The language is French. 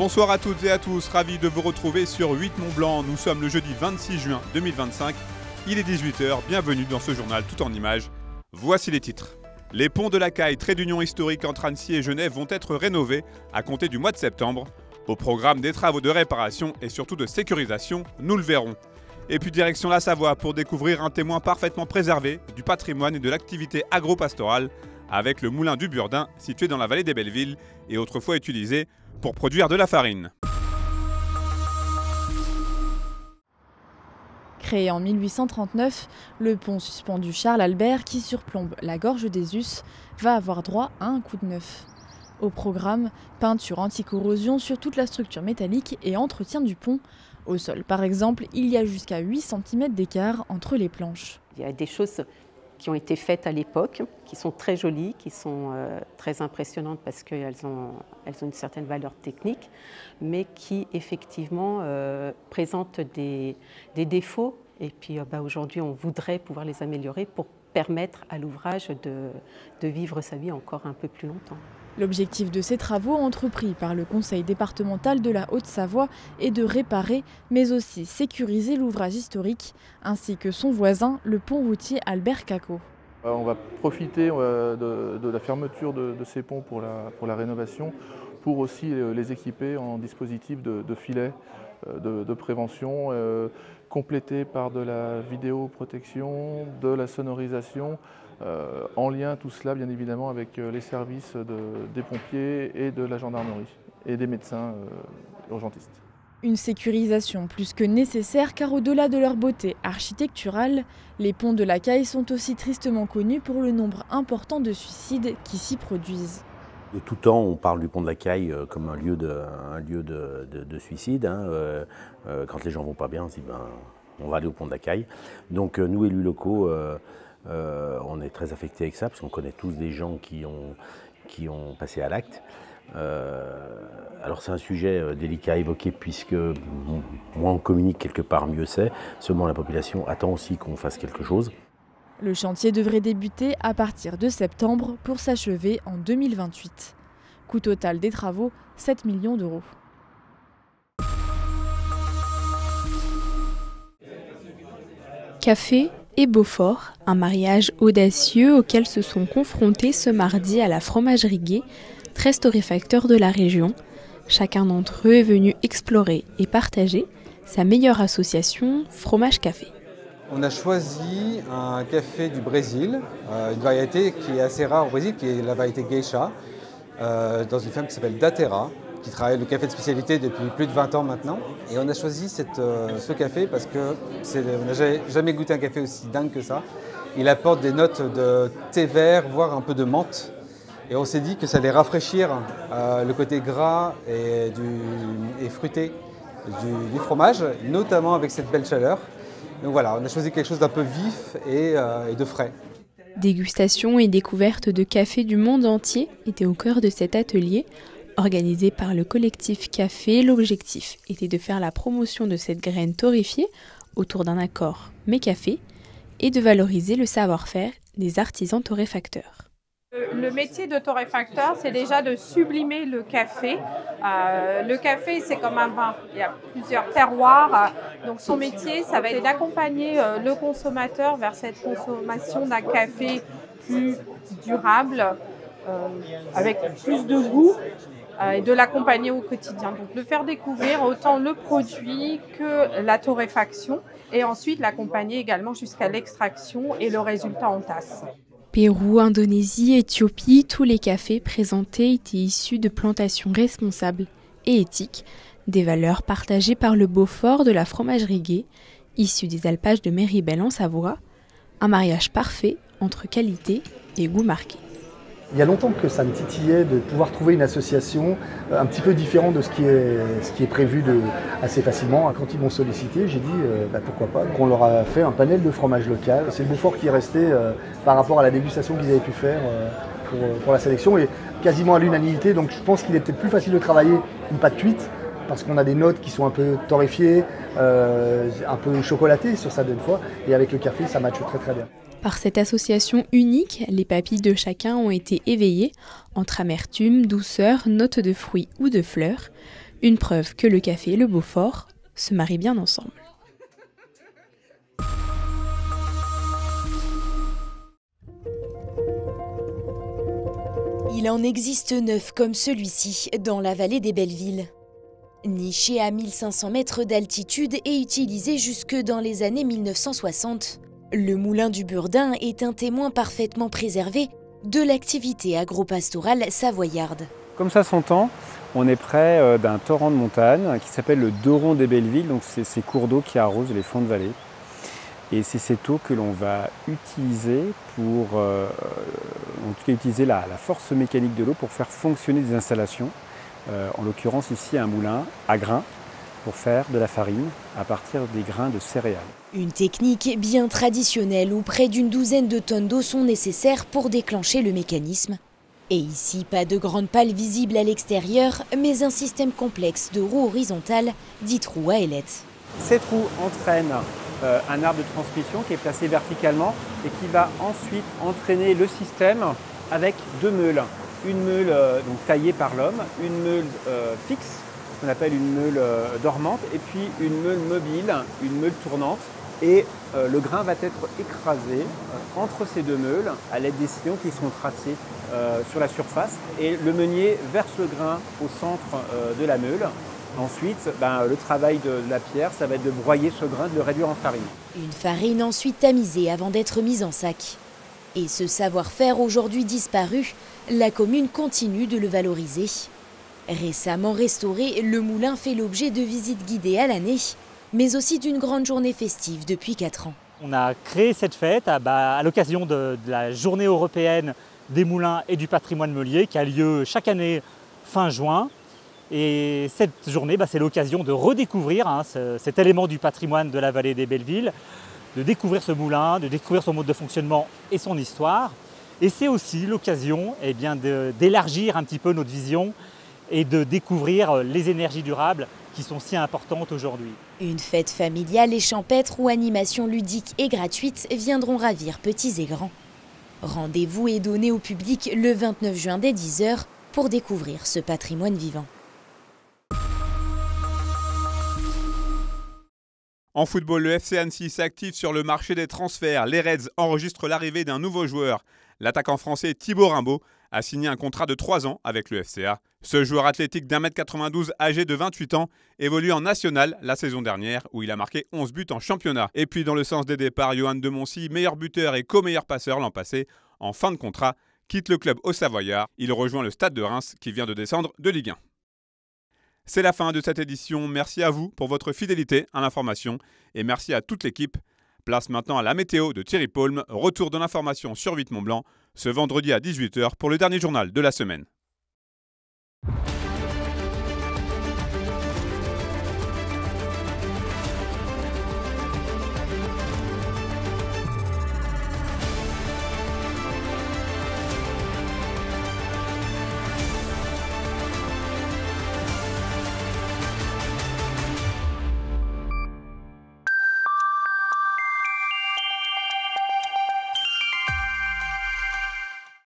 Bonsoir à toutes et à tous, ravi de vous retrouver sur 8 Mont Blanc. Nous sommes le jeudi 26 juin 2025. Il est 18h, bienvenue dans ce journal tout en images. Voici les titres. Les ponts de la Caille, trait d'union historique entre Annecy et Genève, vont être rénovés à compter du mois de septembre. Au programme des travaux de réparation et surtout de sécurisation, nous le verrons. Et puis direction la Savoie pour découvrir un témoin parfaitement préservé du patrimoine et de l'activité agro-pastorale avec le moulin du Burdin situé dans la vallée des Bellevilles et autrefois utilisé pour produire de la farine. Créé en 1839, le pont suspendu Charles-Albert qui surplombe la gorge des Us va avoir droit à un coup de neuf. Au programme, peinture anti-corrosion sur toute la structure métallique et entretien du pont. Au sol, par exemple, il y a jusqu'à 8 cm d'écart entre les planches. Il y a des choses qui ont été faites à l'époque, qui sont très jolies, qui sont très impressionnantes parce qu'elles ont une certaine valeur technique, mais qui effectivement présentent des défauts. Et puis aujourd'hui, on voudrait pouvoir les améliorer pour permettre à l'ouvrage de vivre sa vie encore un peu plus longtemps. L'objectif de ces travaux entrepris par le Conseil départemental de la Haute-Savoie est de réparer, mais aussi sécuriser l'ouvrage historique, ainsi que son voisin, le pont routier Albert Cacot. On va profiter de la fermeture de ces ponts pour la rénovation, pour aussi les équiper en dispositifs de filets de prévention, complétés par de la vidéoprotection, de la sonorisation, en lien tout cela bien évidemment avec les services des pompiers et de la gendarmerie et des médecins urgentistes. Une sécurisation plus que nécessaire car au-delà de leur beauté architecturale, les ponts de la Caille sont aussi tristement connus pour le nombre important de suicides qui s'y produisent. De tout temps, on parle du pont de la Caille comme un lieu de suicide. Quand les gens vont pas bien, on se dit on va aller au pont de la Caille. Donc nous, élus locaux, on est très affectés avec ça parce qu'on connaît tous des gens qui ont passé à l'acte. Alors c'est un sujet délicat à évoquer puisque moins on communique quelque part, mieux c'est. Seulement la population attend aussi qu'on fasse quelque chose. Le chantier devrait débuter à partir de septembre pour s'achever en 2028. Coût total des travaux, 7 millions d'euros. Café et Beaufort, un mariage audacieux auquel se sont confrontés ce mardi à la fromagerie Gay, 13 torréfacteurs de la région. Chacun d'entre eux est venu explorer et partager sa meilleure association Fromage Café. On a choisi un café du Brésil, une variété qui est assez rare au Brésil, qui est la variété Geisha, dans une ferme qui s'appelle Datera, qui travaille le café de spécialité depuis plus de 20 ans maintenant. Et on a choisi ce café parce qu'on n'a jamais goûté un café aussi dingue que ça. Il apporte des notes de thé vert, voire un peu de menthe. Et on s'est dit que ça allait rafraîchir le côté gras et fruité du fromage, notamment avec cette belle chaleur. Donc voilà, on a choisi quelque chose d'un peu vif et de frais. Dégustation et découverte de café du monde entier étaient au cœur de cet atelier. Organisé par le collectif Café, l'objectif était de faire la promotion de cette graine torréfiée autour d'un accord mais café et de valoriser le savoir-faire des artisans torréfacteurs. Le métier de torréfacteur, c'est déjà de sublimer le café. Le café, c'est comme un vin. Il y a plusieurs terroirs. Donc son métier, ça va être d'accompagner le consommateur vers cette consommation d'un café plus durable, avec plus de goût, et de l'accompagner au quotidien. Donc de faire découvrir autant le produit que la torréfaction et ensuite l'accompagner également jusqu'à l'extraction et le résultat en tasse. Pérou, Indonésie, Éthiopie, tous les cafés présentés étaient issus de plantations responsables et éthiques, des valeurs partagées par le Beaufort de la fromagerie Gay, issu des alpages de Méribel en Savoie, un mariage parfait entre qualité et goût marqué. Il y a longtemps que ça me titillait de pouvoir trouver une association un petit peu différente de ce qui est prévu assez facilement. Quand ils m'ont sollicité, j'ai dit pourquoi pas. Donc on leur a fait un panel de fromage local. C'est le Beaufort qui est resté par rapport à la dégustation qu'ils avaient pu faire pour la sélection et quasiment à l'unanimité. Donc je pense qu'il est peut-être plus facile de travailler une pâte cuite parce qu'on a des notes qui sont un peu torréfiées, un peu chocolatées sur certaines fois. Et avec le café, ça matche très très bien. Par cette association unique, les papilles de chacun ont été éveillées entre amertume, douceur, notes de fruits ou de fleurs. Une preuve que le café et le Beaufort se marient bien ensemble. Il en existe 9 comme celui-ci dans la vallée des Bellevilles. Niché à 1500 mètres d'altitude et utilisé jusque dans les années 1960, le moulin du Burdin est un témoin parfaitement préservé de l'activité agro-pastorale savoyarde. Comme ça s'entend, on est près d'un torrent de montagne qui s'appelle le Doron des Bellevilles, donc c'est ces cours d'eau qui arrosent les fonds de vallée. Et c'est cette eau que l'on va utiliser pour utiliser la force mécanique de l'eau pour faire fonctionner des installations. En l'occurrence ici un moulin à grains pour faire de la farine à partir des grains de céréales. Une technique bien traditionnelle où près d'une douzaine de tonnes d'eau sont nécessaires pour déclencher le mécanisme. Et ici, pas de grandes pales visibles à l'extérieur, mais un système complexe de roues horizontales, dites roues à ailettes. Cette roue entraîne un arbre de transmission qui est placé verticalement et qui va ensuite entraîner le système avec 2 meules. Une meule donc taillée par l'homme, une meule fixe, qu'on appelle une meule dormante, et puis une meule mobile, une meule tournante. Et le grain va être écrasé entre ces 2 meules à l'aide des sillons qui sont tracés sur la surface. Et le meunier verse le grain au centre de la meule. Ensuite, le travail de la pierre, ça va être de broyer ce grain, de le réduire en farine. Une farine ensuite tamisée avant d'être mise en sac. Et ce savoir-faire aujourd'hui disparu, la commune continue de le valoriser. Récemment restauré, le moulin fait l'objet de visites guidées à l'année, mais aussi d'une grande journée festive depuis 4 ans. On a créé cette fête à l'occasion de la journée européenne des moulins et du patrimoine meulier qui a lieu chaque année fin juin. Et cette journée, c'est l'occasion de redécouvrir cet élément du patrimoine de la vallée des Bellevilles, de découvrir ce moulin, de découvrir son mode de fonctionnement et son histoire. Et c'est aussi l'occasion d'élargir un petit peu notre vision et de découvrir les énergies durables qui sont si importantes aujourd'hui. Une fête familiale et champêtre où animations ludiques et gratuites viendront ravir petits et grands. Rendez-vous est donné au public le 29 juin dès 10 h pour découvrir ce patrimoine vivant. En football, le FC Annecy s'active sur le marché des transferts. Les Reds enregistrent l'arrivée d'un nouveau joueur. L'attaquant français Thibaut Rimbaud a signé un contrat de 3 ans avec le FCA. Ce joueur athlétique d'1,92 m âgé de 28 ans évolue en national la saison dernière où il a marqué 11 buts en championnat. Et puis dans le sens des départs, Johan de Moncy, meilleur buteur et co-meilleur passeur l'an passé, en fin de contrat, quitte le club haut-savoyard. Il rejoint le Stade de Reims qui vient de descendre de Ligue 1. C'est la fin de cette édition. Merci à vous pour votre fidélité à l'information et merci à toute l'équipe. Place maintenant à la météo de Thierry Paulme. Retour de l'information sur 8 Mont Blanc ce vendredi à 18 h pour le dernier journal de la semaine.